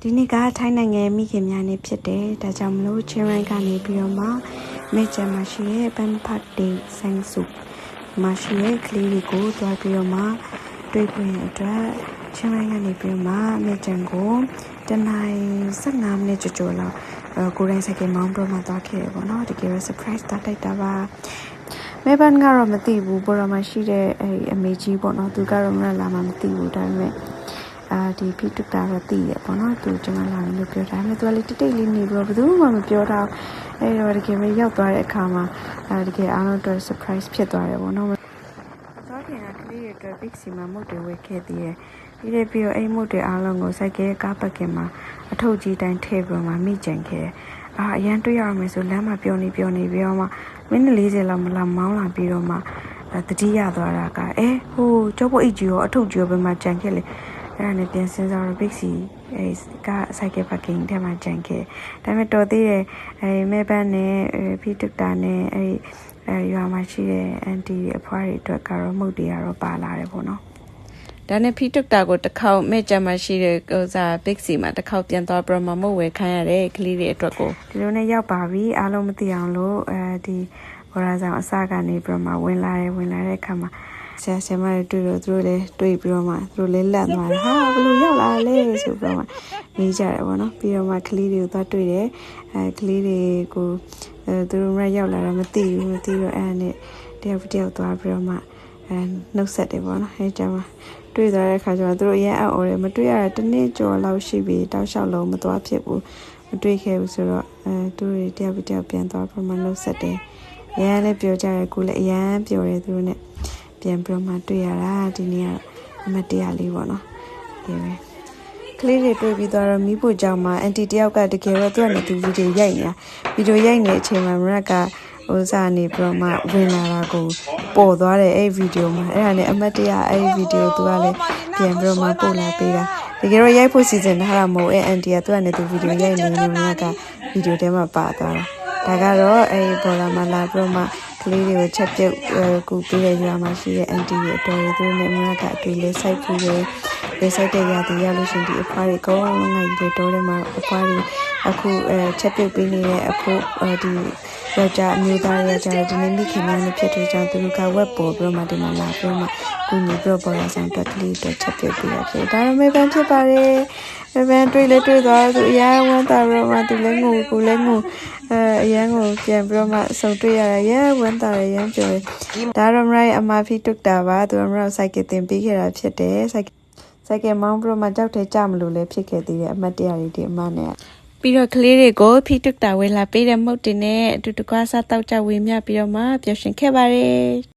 ဒီနေ့ကထိုင်းနိုင်ငံမိခင်များနေ့ဖြစ်တယ်ဒါကြောင့်မလို့ချင်းရိုင်းကနေပြီးတော့မှမိကျန်မရှိရဲ့ပန်ဖတ်ဒေးဆိုင်စုမရှိရဲ့ကလေးတွေကိုတွားပြီးတော့မှတွေ့ခွင့်အတွက်ချင်းရိုင်းကနေပြီးတော့မှမိကျန်ကိုတနိုင်15မိနစ်ကျော်လောက်ကိုရိုင်းဆိုင်ကမောင်းတော့မှသွားခဲ့ရပေါ့နော်တကယ်တော့ surprise တာတိုက်တာပါမဲဘန်ကတော့မသိဘူးပေါ်တော့မှရှိတဲ့အမေကြီးပေါ့နော်သူကတော့မလာမှမသိဘူးဒါပေမဲ့ဒီဖိတုတာတော့တည်ရပေါ့နော်သူကျွန်မလာလို့ပြောတာဒါပေမဲ့သူကလေတိတ်လေးနေပြီးတော့ဘယ်သူမှမပြောတော့အဲ့တော့တကယ်မရောက်သွားတဲ့အခါမှာတကယ်အားလုံးတော့ surprise ဖြစ်သွားတယ်ပေါ့နော်သွားခင်ကကလေးတွေအတွက် big စီမှာမုတ်တွေဝယ်ခဲ့သေးတယ်ပြီးတော့အဲ့မုတ်တွေအားလုံးကိုစိုက်ကဲကားပတ်ကင်မှာအထုပ်ကြီးတိုင်းထည့်ပြီးတော့မှမိကျန်ခဲ့အရန်တွေ့ရမယ်ဆိုလမ်းမှာပြောနေပြီးတော့မှမိနစ်40လောက်မလောက်မောင်းလာပြီးတော့မှတတိယသွားတာကဟိုကျောပုတ်အိတ်ကြီးရောအထုပ်ကြီးရောဘယ်မှာကြံခဲ့လဲအဲ့ဒါနဲ့ပြန်စဉ်းစားတော့ big စီကစိုက်ကဲပတ်ကင်ထဲမှာကြံခဲ့ဒါပေမဲ့တော်သေးတယ်မဲပန်းနဲ့ဖိတုတာနဲ့ရွာမှာရှိတဲ့အန်တီအဖွားတွေအတွက်ကတော့မုတ်တွေကတော့ပါလာတယ်ပေါ့နော်ဒါနဲ့ဖိတုတာကိုတစ်ခေါက်မဲ့ကြမှာရှိတဲ့big စီမှာတစ်ခေါက်ပြန်သွားပြီးတော့မုတ်ဝယ်ခိုင်းရတယ်ကလေးတွေအတွက်ကိုဒီလိုနဲ့ရောက်ပါပြီအားလုံးမသိအောင်လို့ဒီဘောရာဆောင်အစကနေပြီးတော့ဝင်လာတဲ့အခါမှာဆရာမတွေတွေ့တော့သူတို့လည်းတွေ့ပြီးတော့မှသူတို့လည်းလန့်သွားတယ်ဟာဘယ်လိုရောက်လာလဲဆိုပြီးတော့မှမေးကြတယ်ပေါ့နော်ပြီးတော့မှကလေးတွေကိုသွားတွေ့တယ်ကလေးတွေကိုသူတို့မှရောက်လာတော့မသိတော့အဲ့နဲ့တယောက်သွားပြီးတော့မှနှုတ်ဆက်တယ်ပေါ့နော်အဲ့ကြမှာတွေ့သွားတဲ့အခါကျတော့သူတို့အရင်အော်တယ်မတွေ့ရတာတစ်နေ့ကျော်လောက်ရှိပြီတောက်လျှောက်လုံးမသွားဖြစ်ဘူးမတွေ့ခဲ့ဘူးဆိုတော့သူတို့တယောက်ပြန်သွားပြီးမှနှုတ်ဆက်တယ်အရင်လည်းပြောကြတယ်ကိုလည်းအရင်ပြောတယ်သူတို့နဲ့ပြန်ပြီးမှတွေ့ရတာဒီနေ့ကအမတရားလေးပေါ့နော်ဒီပဲကလေးတွေတွေ့ပြီးတော့မိဖို့ကြောင့်မှအန်တီတယောက်ကတကယ်တော့သူကနေသူဗီဒီယိုရိုက်နေတဲ့အချိန်မှာမရကဥစားနေပြီးတော့မှဝင်လာတာကိုပေါ်သွားတယ်အဲ့ဗီဒီယိုမှာအဲ့ဒါနဲ့အမတရားအဲ့ဗီဒီယိုသူကလည်းပြန်ပြီးတော့မှပို့လာပေးတာတကယ်တော့ရိုက်ဖို့စီစဉ်ထားတာမဟုတ်အန်တီကသူကနေသူဗီဒီယိုရိုက်နေမရကဗီဒီယိုထဲမှာပါသွားတာဒါကတော့အဲ့ပေါ်လာမှလာပြီးတော့မှကလေးတွေကိုချက်ပြုတ်ကူပေးတဲ့ရွာမှာရှိတဲ့အန်တီရဲ့အတော်တွေသူနဲ့မရကအတွေ့လေးစိုက်ပြီးလေစိုက်တဲ့ရာသီရလို့ရှင်ဒီအဖွားတွေအကုန်လုံးငါကြီးတွေတော်ထဲမှာအဖွားတွေအခုချက်ပြုတ်ပေးနေတဲ့အဖို့ဒီယောက်ျားအမျိုးသားယောက်ျားဒီနေ့မိခင်များနဲ့ဖြစ်တဲ့ကြောင့်သူတို့ကဝက်ပေါ်ပြီးတော့မှဒီမှာလာပြီးမှကုညီပြီးတော့ပေါ်လာဆောင်အတွက်ကလေးတွေချက်ပြုတ်ပေးရဖြစ်ဒါပေမဲ့ဖြစ်ပါတယ်ဘယ်တွေ့သွားသူအရန်ဝမ်းသာပြီးတော့မှသူလည်းငိုကိုလည်းငိုအရန်ကိုပြန်ပြီးတော့မှဆုံတွေ့ရတာရန်ဝမ်းသာရန်ပြောတယ်ဒါတော့မရိုင်းအမဖီတုတ်တာပါသူမရိုင်းစိုက်ကတင်ပေးခဲ့တာဖြစ်တယ်စိုက်ကမောင်းပြီးတော့မှကြောက်ထဲကြမလို့လည်းဖြစ်ခဲ့သေးတယ်အမတ်တရားတွေဒီအမနဲ့ပြီးတော့ကလေးတွေကိုဖိတုတ်တာဝေလာပေးတဲ့မုတ်တင်နဲ့အတူတကွာစားတောက်ကြဝေမျှပြီးတော့မှပျော်ရွှင်ခဲ့ပါတယ်